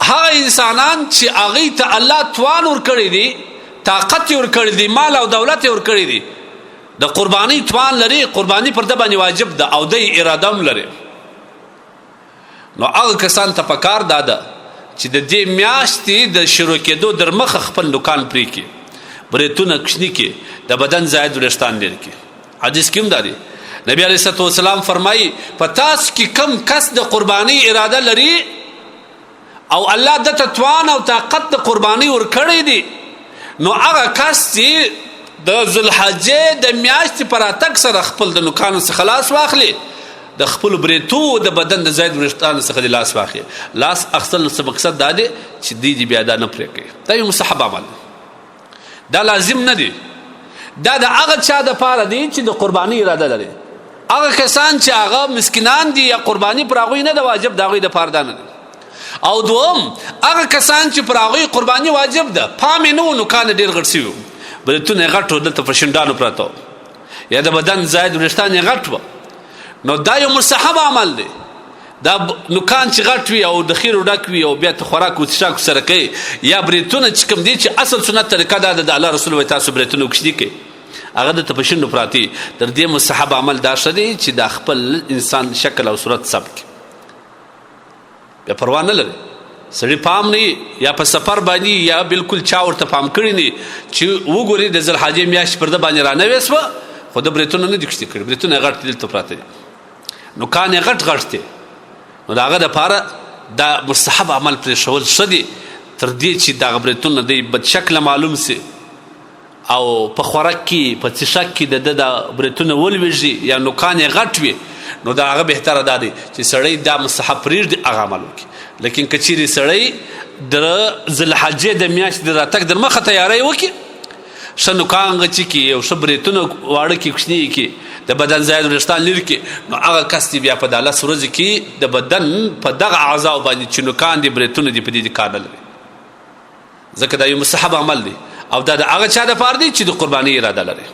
هغه انسانان چې هغه ته الله توان ورکړي دي، طاقت ورکړي دي، مال او دولت ورکړي دي، د قرباني توان لري، قرباني پر د باندې واجب ده او د اراده هم لري. نو هغه کسان ته پکار داده چې د دې میاشتې د شروع کېدو در مخه خپل دکان پرې کړي، بریتونه کوچني کړي، د بدن زائد وریښتان لرې کړي. حدیث کې هم دا دی، نبی علیه الصلوة والسلام فرمایي په تاسو کې کم کس د قرباني اراده لري او الله دته توان او طاقت د قرباني ورکړی دی، نو هغه کس چې د ذوالحجې د میاشتې پر راتګ سره خپل د نوکانو څخه خلاص واخلي، د خپل بریتو د بدن د زائد وریښتانو څخه د لاس واخلي. لاس اخیستل څه مقصد دا دی چې دی بیا دا نه پرې کوي. دا یو مستحب عمل دی، دا لازم نه دی، دا د هغه چا دپاره دی چې د قرباني اراده لري. هغه کسان چې هغه مسکینان دي یا قرباني پر هغوی نه ده واجب، د هغوی دپاره دا نه دی. او دوم هغه کسان چې پر هغوی قرباني واجب ده، پام یې نه و، نوکان یې ډېر غټ سوي وو، بریتونه یې غټ و، دلته په شونډانو پراته وو، یا د بدن زائد وریښتان یې غټ وه، نو دا یو مستحب عمل دی. دا نوکان چې غټ وي او د خیرو ډک وي او بیا ته خوراک و څښاک سره کوي، یا بریتونه چې کوم دي چې اصل سنت طریقه دا ده د الله رسول وایي تاسو بریتونه کوچني کوئ، هغه دلته په شونډو پراته تر دې مستحب عمل دا ښه دی چې دا خپل انسان شکل او صورت ثبت کړي، بیا پروا نه لري، سړي پام نه یا په سفر باندې یا بالکل چا ورته پام کړی نه چې وګوري د ذوالحجې میاشت پر ده باندې رانوې سوه، خو د بریتونه نه دي کوچني کړي، بریتونه یې غټ دي، دلته پراته دي، نوکان یې غټ غټ دي، نو د هغه دپاره دا مستحب عمل پرېښول ښه دي تر دې چې دغه بریتونه دی بد شکله معلوم سي او په خوراک کې په څښاک کې د ده د بریتونه ولویږي یا نوکان یې غټ وي، نو د هغه بهتره دا دی چې سړی دا مستحب پرېږدي، هغه عمل وکړي. لیکن که چیرې سړی د ذوالحجې د میاشتې د راتګ در مخه تیاری وکړي، ښه نوکان غچي کړي او ښه بریتونه واړه کړي، کوچني یې کړي، د بدن زائد وریښتان لرې کړي، نو هغه کس دی بیا په دا 10 ورځې کې د بدن په دغه اعضاو باندې چې نوکان دي بریتونه دي په دې کار نه لري، ځکه دا یو مستحب عمل دی او دا د هغه چا دپاره دی چې د قرباني اراده لري.